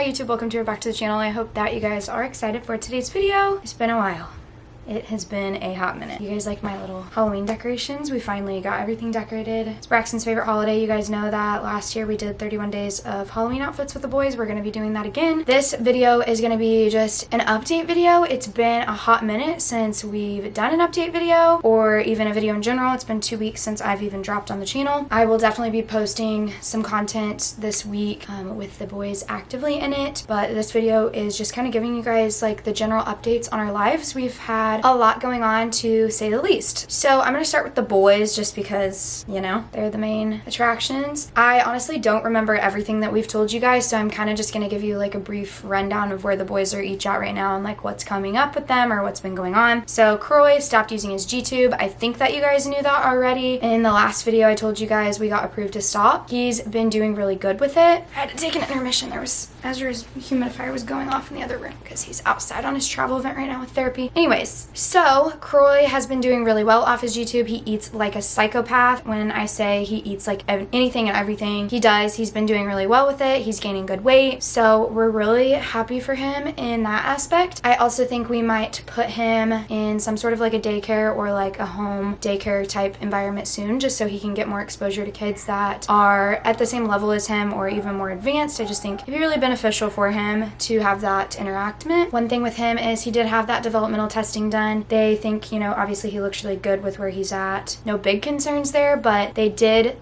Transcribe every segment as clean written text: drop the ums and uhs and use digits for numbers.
Hi YouTube, welcome back to the channel. I hope that you guys are excited for today's video. It's been a while. It has been a hot minute. You guys like my little Halloween decorations? We finally got everything decorated. It's Braxton's favorite holiday. You guys know that last year we did 31 days of Halloween outfits with the boys. We're going to be doing that again. This video is going to be just an update video. It's been a hot minute since we've done an update video or even a video in general. It's been 2 weeks since I've even dropped on the channel. I will definitely be posting some content this week with the boys actively in it, but this video is just kind of giving you guys like the general updates on our lives. We've had a lot going on, to say the least. So I'm gonna start with the boys just because, you know, they're the main attractions. I honestly don't remember everything that we've told you guys, so I'm kind of just gonna give you like a brief rundown of where the boys are each at right now and like what's coming up with them or what's been going on. So Croy stopped using his G-tube. I think that you guys knew that already. In the last video I told you guys we got approved to stop. He's been doing really good with it. I had to take an intermission. There was Ezra's humidifier was going off in the other room because he's outside on his travel event right now with therapy. Anyways, so Croy has been doing really well off his G-tube. He eats like a psychopath. When I say he eats like anything and everything, he does. He's been doing really well with it. He's gaining good weight. So we're really happy for him in that aspect. I also think we might put him in some sort of like a daycare or like a home daycare type environment soon, just so he can get more exposure to kids that are at the same level as him or even more advanced. I just think it'd be really beneficial for him to have that interactment. One thing with him is he did have that developmental testing done. They think, you know, obviously he looks really good with where he's at. No big concerns there, but they did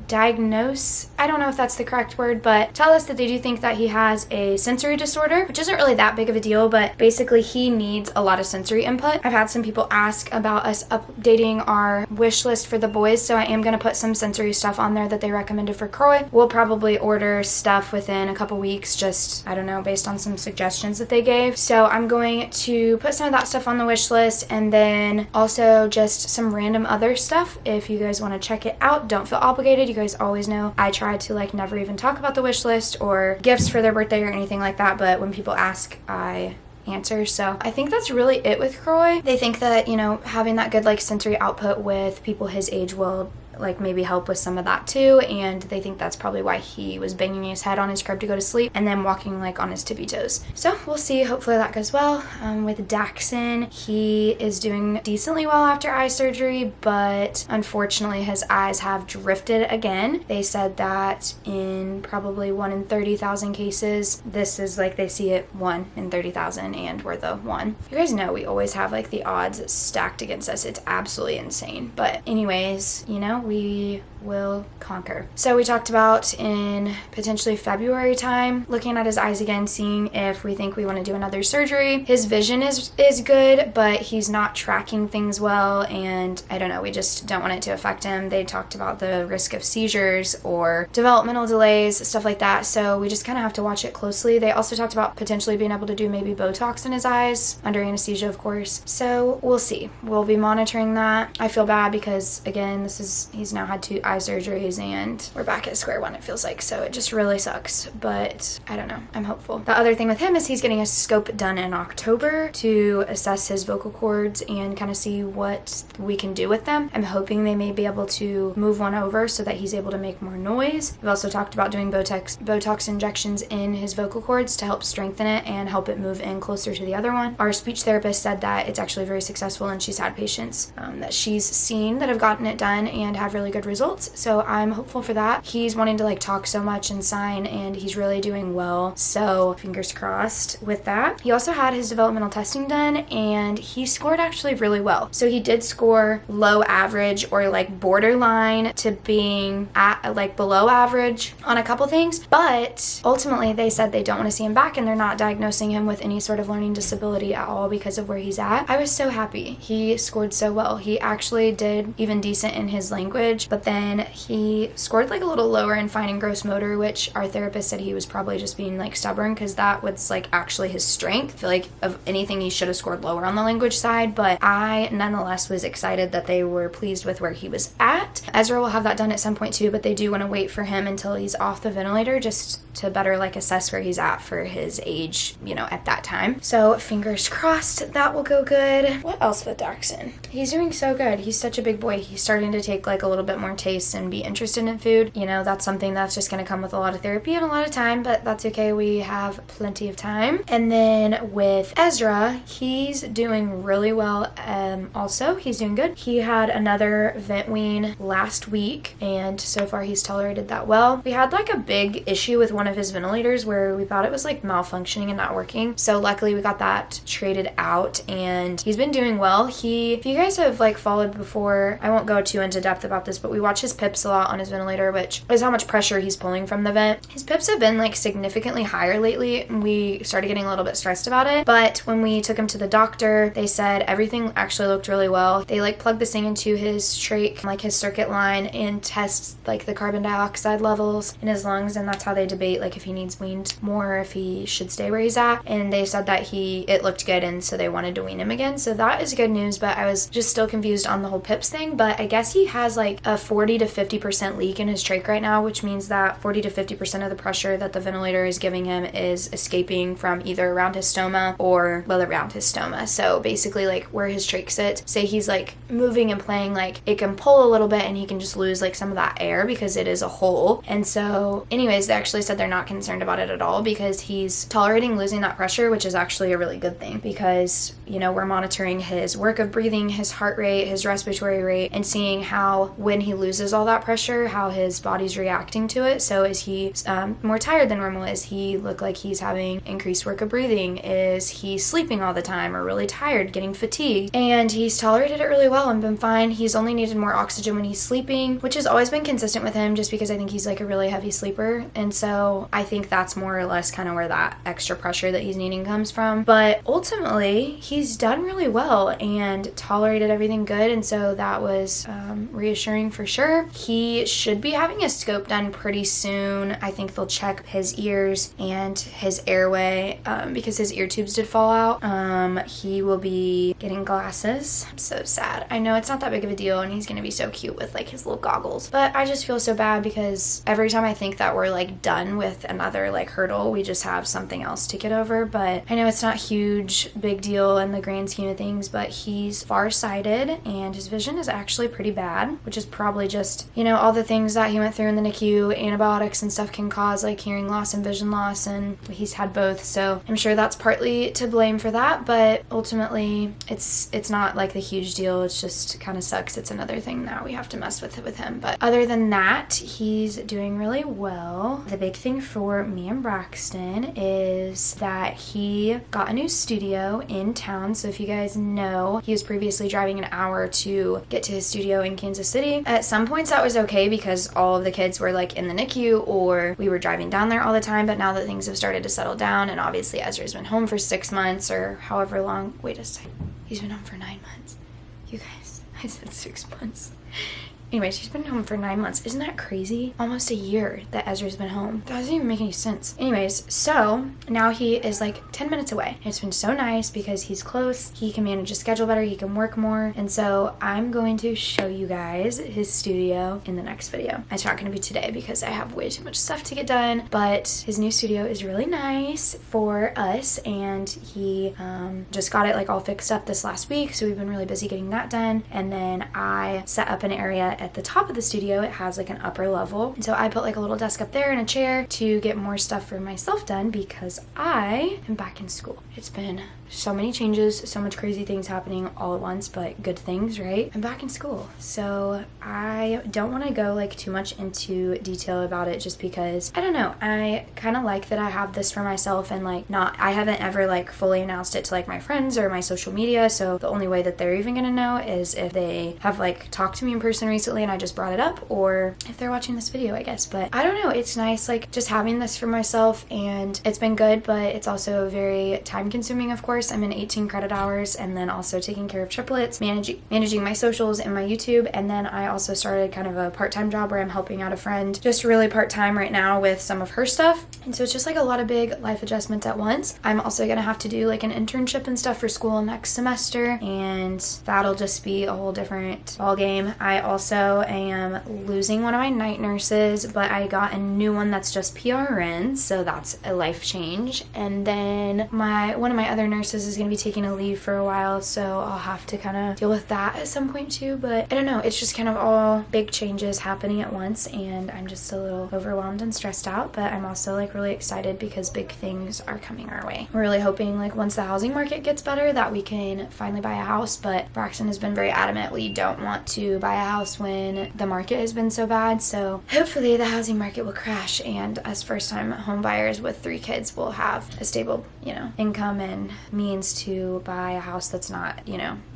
diagnose, I don't know if that's the correct word, but tell us that they do think that he has a sensory disorder, which isn't really that big of a deal, but basically he needs a lot of sensory input. I've had some people ask about us updating our wish list for the boys, so I am going to put some sensory stuff on there that they recommended for Croy. We'll probably order stuff within a couple weeks, just, I don't know, based on some suggestions that they gave. So I'm going to put some of that stuff on the wish list, and then also just some random other stuff. If you guys want to check it out, don't feel obligated. You guys always know I try to like never even talk about the wish list or gifts for their birthday or anything like that, but when people ask, I answer. So I think that's really it with Croy. They think that, you know, having that good like sensory output with people his age will like maybe help with some of that too, and they think that's probably why he was banging his head on his crib to go to sleep and then walking like on his tippy toes. So we'll see, hopefully that goes well. With Daxon, he is doing decently well after eye surgery, but unfortunately his eyes have drifted again. They said that in probably 1 in 30,000 cases, this is like they see it 1 in 30,000 and we're the one. You guys know we always have like the odds stacked against us. It's absolutely insane, but anyways, you know, we will conquer. So we talked about in potentially February time, looking at his eyes again, seeing if we think we want to do another surgery. His vision is good, but he's not tracking things well, and I don't know, we just don't want it to affect him. They talked about the risk of seizures or developmental delays, stuff like that, so we just kind of have to watch it closely. They also talked about potentially being able to do maybe Botox in his eyes, under anesthesia of course, so we'll see. We'll be monitoring that. I feel bad because again, he's now had 2 eye surgeries and we're back at square one, it feels like, so it just really sucks, but I don't know, I'm hopeful. The other thing with him is he's getting a scope done in October to assess his vocal cords and kind of see what we can do with them. I'm hoping they may be able to move one over so that he's able to make more noise. We've also talked about doing Botox injections in his vocal cords to help strengthen it and help it move in closer to the other one. Our speech therapist said that it's actually very successful, and she's had patients that she's seen that have gotten it done and have really good results, so I'm hopeful for that. He's wanting to like talk so much and sign, and he's really doing well, so fingers crossed with that. He also had his developmental testing done and he scored actually really well. So he did score low average or like borderline to being at like below average on a couple things, but ultimately they said they don't want to see him back and they're not diagnosing him with any sort of learning disability at all because of where he's at. I was so happy. He scored so well. He actually did even decent in his language, but then he scored like a little lower in fine and gross motor, which our therapist said he was probably just being like stubborn because that was like actually his strength. I feel like of anything he should have scored lower on the language side, but I nonetheless was excited that they were pleased with where he was at. Ezra will have that done at some point too, but they do want to wait for him until he's off the ventilator just to better like assess where he's at for his age, you know, at that time. So fingers crossed that will go good. What else with Daxon? He's doing so good. He's such a big boy. He's starting to take like a little bit more taste taste and be interested in food. You know, that's something that's just going to come with a lot of therapy and a lot of time, but that's okay. We have plenty of time. And then with Ezra, he's doing really well. Also, he's doing good. He had another vent wean last week, and so far he's tolerated that well. We had like a big issue with one of his ventilators where we thought it was like malfunctioning and not working. So luckily we got that traded out, and he's been doing well. If you guys have like followed before, I won't go too into depth about this, but we watch his pips a lot on his ventilator, which is how much pressure he's pulling from the vent. His pips have been like significantly higher lately, and we started getting a little bit stressed about it. But when we took him to the doctor, they said everything actually looked really well. They like plugged this thing into his trach, like his circuit line, and test like the carbon dioxide levels in his lungs, and that's how they debate like if he needs weaned more, if he should stay where he's at. And they said that it looked good, and so they wanted to wean him again. So that is good news, but I was just still confused on the whole pips thing. But I guess he has like a 40 to 50% leak in his trach right now, which means that 40 to 50% of the pressure that the ventilator is giving him is escaping from either around his stoma or around his stoma. So basically like where his trach sits, say he's like moving and playing, like it can pull a little bit and he can just lose like some of that air because it is a hole. And so anyways, they actually said they're not concerned about it at all because he's tolerating losing that pressure, which is actually a really good thing because, you know, we're monitoring his work of breathing, his heart rate, his respiratory rate, and seeing how when he loses all that pressure, how his body's reacting to it. So is he more tired than normal? Is he look like he's having increased work of breathing? Is he sleeping all the time or really tired, getting fatigued? And he's tolerated it really well and been fine. He's only needed more oxygen when he's sleeping, which has always been consistent with him just because I think he's like a really heavy sleeper. And so I think that's more or less kind of where that extra pressure that he's needing comes from. But ultimately, he's done really well and tolerated everything good. And so that was reassuring for sure. He should be having a scope done pretty soon. I think they'll check his ears and his airway because his ear tubes did fall out. He will be getting glasses. I'm so sad. I know it's not that big of a deal and he's gonna be so cute with like his little goggles, but I just feel so bad because every time I think that we're like done with another like hurdle, we just have something else to get over. But I know it's not huge, big deal in the grand scheme of things, but he's farsighted and his vision is actually pretty bad, which is probably just, you know, all the things that he went through in the NICU, antibiotics and stuff can cause like hearing loss and vision loss, and he's had both. So I'm sure that's partly to blame for that, but ultimately it's not like the huge deal. It's just kind of sucks. It's another thing that we have to mess with him. But other than that, he's doing really well. The big thing for me and Braxton is that he got a new studio in town. So if you guys know, he was previously driving an hour to get to his studio in Kansas City. At some points that was okay because all of the kids were like in the NICU or we were driving down there all the time. But now that things have started to settle down, and obviously Ezra's been home for 6 months or however long. Wait a second. He's been home for 9 months. You guys, I said 6 months. Anyways, he's been home for 9 months. Isn't that crazy? Almost a year that Ezra's been home. That doesn't even make any sense. Anyways, so now he is like 10 minutes away. It's been so nice because he's close. He can manage his schedule better. He can work more. And so I'm going to show you guys his studio in the next video. It's not going to be today because I have way too much stuff to get done, but his new studio is really nice for us, and he just got it like all fixed up this last week. So we've been really busy getting that done. And then I set up an area at the top of the studio. It has like an upper level, and so I put like a little desk up there and a chair to get more stuff for myself done because I am back in school. It's been so many changes, so much crazy things happening all at once, but good things, right? I'm back in school. So I don't want to go like too much into detail about it just because I don't know. I kind of like that I have this for myself, and like I haven't ever like fully announced it to like my friends or my social media. So the only way that they're even gonna know is if they have like talked to me in person recently and I just brought it up, or if they're watching this video, I guess. But I don't know. It's nice like just having this for myself, and it's been good, but it's also very time consuming, of course. I'm in 18 credit hours, and then also taking care of triplets, managing my socials and my YouTube. And then I also started kind of a part-time job where I'm helping out a friend just really part-time right now with some of her stuff. And so it's just like a lot of big life adjustments at once. I'm also gonna have to do like an internship and stuff for school next semester, and that'll just be a whole different ball game. I also also am losing one of my night nurses, but I got a new one that's just PRN, so that's a life change. And then one of my other nurses is going to be taking a leave for a while, so I'll have to kind of deal with that at some point too. But I don't know, it's just kind of all big changes happening at once, and I'm just a little overwhelmed and stressed out, but I'm also like really excited because big things are coming our way. We're really hoping like once the housing market gets better that we can finally buy a house, but Braxton has been very adamant we don't want to buy a house when the market has been so bad. So hopefully the housing market will crash and us first-time home buyers with 3 kids will have a stable, income and means to buy a house that's not,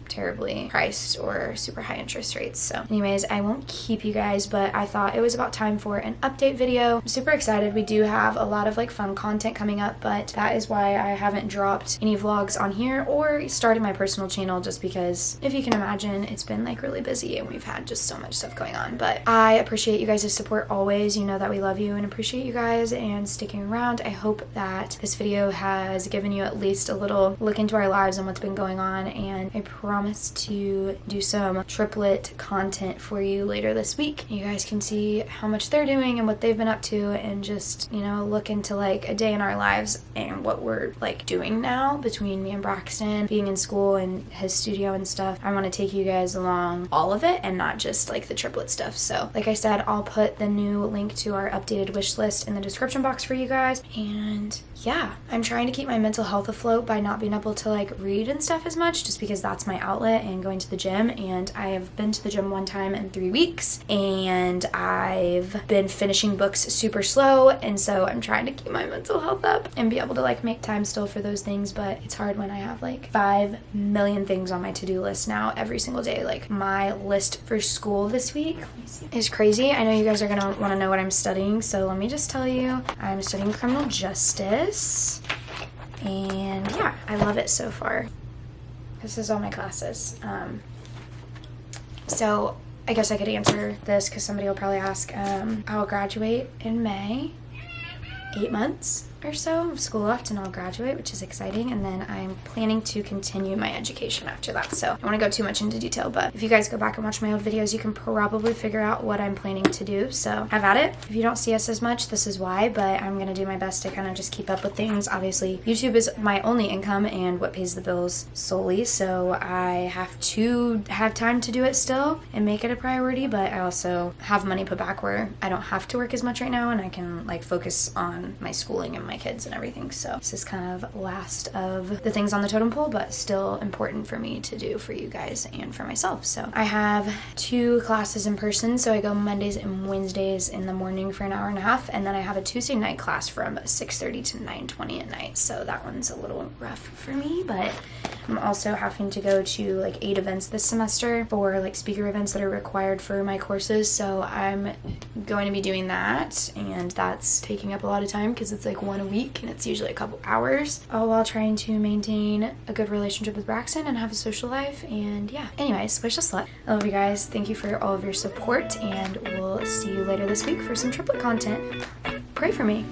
terribly priced or super high interest rates. So anyways, I won't keep you guys, but I thought it was about time for an update video. I'm super excited. We do have a lot of like fun content coming up, but that is why I haven't dropped any vlogs on here or started my personal channel, just because if you can imagine, it's been like really busy and we've had just so much stuff going on. But I appreciate you guys' support always. You know that we love you and appreciate you guys and sticking around. I hope that this video has given you at least a little look into our lives and what's been going on, and I promise to do some triplet content for you later this week. You guys can see how much they're doing and what they've been up to, and just look into like a day in our lives and what we're like doing now between me and Braxton being in school and his studio and stuff. I want to take you guys along all of it and not just like the triplet stuff. So like I said, I'll put the new link to our updated wish list in the description box for you guys. And yeah, I'm trying to keep my mental health afloat by not being able to like read and stuff as much, just because that's my outlet, and going to the gym. And I have been to the gym 1 time in 3 weeks, and I've been finishing books super slow, and so I'm trying to keep my mental health up and be able to like make time still for those things. But it's hard when I have like 5 million things on my to-do list now every single day. Like my list for school this week is crazy. I know you guys are gonna want to know what I'm studying, so let me just tell you. I'm studying criminal justice, and yeah, I love it so far. This is all my classes. So I guess I could answer this because somebody will probably ask. I'll graduate in May. 8 months or so of school left and I'll graduate, which is exciting, and then I'm planning to continue my education after that. So I don't want to go too much into detail, but if you guys go back and watch my old videos, you can probably figure out what I'm planning to do. So have at it. If you don't see us as much, this is why, but I'm gonna do my best to kind of just keep up with things. Obviously YouTube is my only income and what pays the bills solely, so I have to have time to do it still and make it a priority, but I also have money put back where I don't have to work as much right now and I can like focus on my schooling and my kids and everything. So this is kind of last of the things on the totem pole, but still important for me to do for you guys and for myself. So I have 2 classes in person, so I go Mondays and Wednesdays in the morning for an hour and a half, and then I have a Tuesday night class from 6:30 to 9:20 at night. So that one's a little rough for me, but I'm also having to go to like 8 events this semester for like speaker events that are required for my courses. So I'm going to be doing that, and that's taking up a lot of time because it's like 1 a week and it's usually a couple hours, all while trying to maintain a good relationship with Braxton and have a social life. And yeah, anyways, wish us luck. I love you guys. Thank you for all of your support, and we'll see you later this week for some triplet content. Pray for me.